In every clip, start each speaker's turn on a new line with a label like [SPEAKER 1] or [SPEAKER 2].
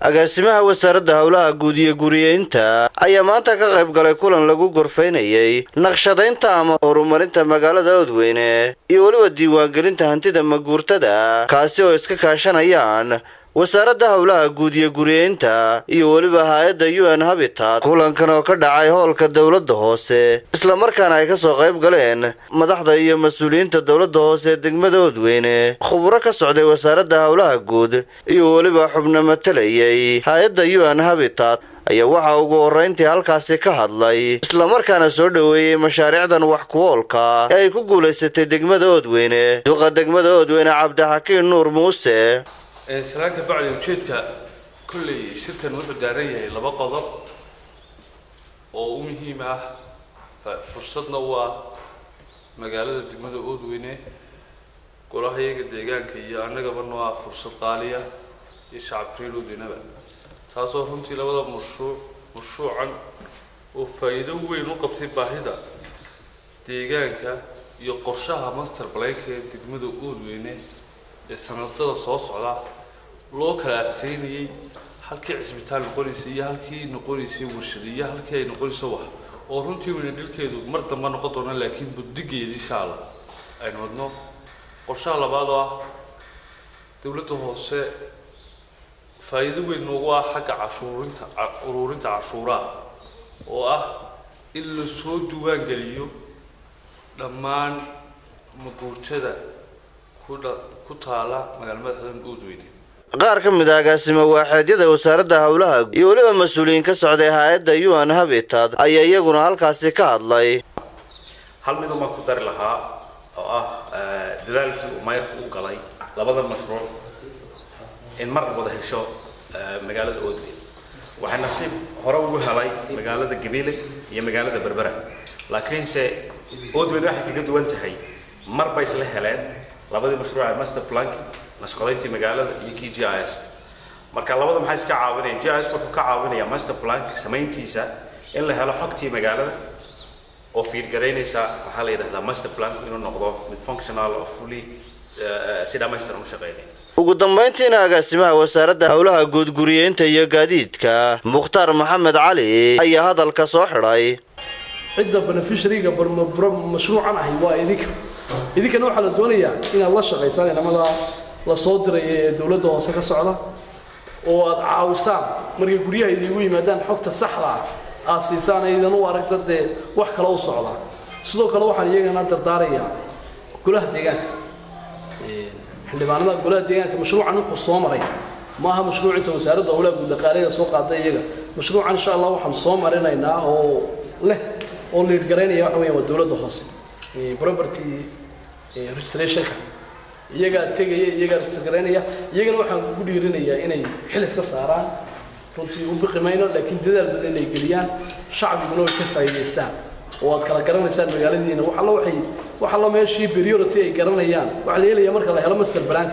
[SPEAKER 1] agaasimaha wasaaradda howlaha guud iyo guriyeynta ayaa maanta ka qayb galay kulan lagu gorfaynayay naqshadaynta ama horumarinta magaalada Oodweyne iyo waliba diiwaangelinta hantida maguurtada kaasi oo iska kaashanayaan wasaaradda howlaha guud iyo guriyeynta iyo waliba hay'adda UN Habitat. kulankan oo ka dhacay hoolka dawladda hoose isla markaana ay ka soo qayb galeen madaxda iyo mas'uuliyiinta dawladda hoose degmada Oodweyne, khubaro ka socday wasaaradda howlaha guud iyo waliba xubno matalayay hay'adda UN Habitat ayaa waxa ugu horeyntii halkaasi ka hadlay isla markaana soo dhaweeyay mashaariicdan wax ku oolka ee ay ku guuleysatay degmada Oodweyne. duqa degmada Oodweyne Cabdixakiin Nuur Muuse
[SPEAKER 2] salaanka bacdi ujeedka kulli shirkan wuxuu daaran yahay laba qodob oo muhiim ah fursadna waa magaalada degmada Oodweyne golahayaga deegaanka iyo annagaba waa fursad qaaliya iyo shacabka reer Oodweyneba taasoo runtii labada mashruucan oo faa'iido weyn u qabtay baahida deegaanka iyo qorshaha master plan-ka ee degmada Oodweyne ee sanadada soo socda loo kala asteynayay halkii cisbitaal noqonaysay iyo halkii noqonaysay warshad iyo halkii ay noqonaysay wax oo runtii weyn dhilkeedu mar dambe noqon doona laakiin buddigeedii insha Allah ay wadno qorshaha labaad oo ah dawladda hoose faa'iido weyn ugu ah xagga ururinta cashuuraha oo ah in la soo duwaan geliyo dhammaan maguurtada ku taala magaalada Oodweyne.
[SPEAKER 1] qaar ka mid ah agaasima waaxeedyada wasaaradda howlaha iyo waliba mas'uuliyiin ka socday hay'adda UN Habitat ayaa iyaguna halkaasi ka hadlay.
[SPEAKER 3] hal mid ma ku dari lahaa oo ah dadaalkii uu mayrku u galay labada mashruuc in mar wada hesho magaalada Oodweyne. waxaan nasiib hore ugu helay magaalada Gabiley iyo magaalada Berbera, laakiin Oodweyne waxay kaga duwan tahay mar bay isla heleen labadii mashruuc master plan nashqadayntii magaalada iyo GIS. marka labada maxay iska caawinayaan? GIS wuxuu ka caawinayaa master plan samayntiisa in la helo xogtii magaalada oo fiid gareynaysa waxa la yiraahdaa master plan inuu noqdo mid functional oo fully si dhammaystiran u shaqeynaya.
[SPEAKER 1] ugu dambeyntiina agaasimaha wasaaradda howlaha guud guriyeynta iyo gaadiidka Mukhtaar Maxamed Cali ayaa hadalka soo xiray.
[SPEAKER 4] cidda beneficiary-ga mashruucan ahi waa idinkana waxaa la doonayaa inaad la shaqaysaan inamada la soo diray ee dawladda hoose ka socda oo aad caawisaan markay guryaha idigu yimaadaan xogta saxda ah aad siisaan aydan u arag dad wax kale u socda. sidoo kale waxaan iyagana dardaarayaa golaha deegaanka xildhibaanada golaha deegaanka mashruucan wuxuu soo maray maaha mashruuc inta wasaaradda howlaha guud dhaqaalaha soo qaaday iyaga mashruucan insha Allah waxaan soo marinaynaa oo leh oo lead gareynaya waxa weeyaan dawladda hoose property registration iyaga tagay iyaga register gareynaya iyagana waxaan ku dhiirinayaa inay xil iska saaraan runtii u biqimayno laakiin dadaal badan ay geliyaan shacbiguna way ka faa'iideystaan oo aad kala garanaysaan magaaladiina waxa la meeshii priority ay garanayaan waxa la helayaa marka la helo master plan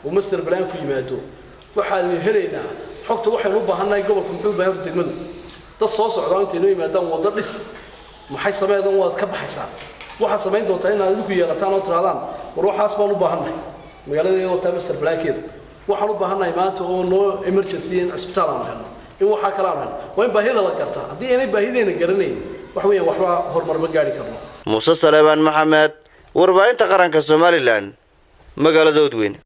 [SPEAKER 4] oo master plan ku yimaado waxa la helaynaa xogta waxaynu u baahannahay gobolka muxuu baahan degmadu dad soo socda inta inoo yimaadaan wada dhis maxay sameeyaan waad ka baxaysaa waxa sameyn doontaa inaad idinku yeelataan oo tiraadaan war waxaas baan u baahannahay magaalada oo taa master plan-keeda waxaan u baahannahay maanta oo noo emergency in hospital aan helno in waxa kale aan helno waa in baahida la gartaa haddii aanay baahideena garanayn wax weeyaan waxba horumar ma gaari karno.
[SPEAKER 1] Muuse Salebaan Maxamed, warbaahinta qaranka Somaliland, magaalada Oodweyne.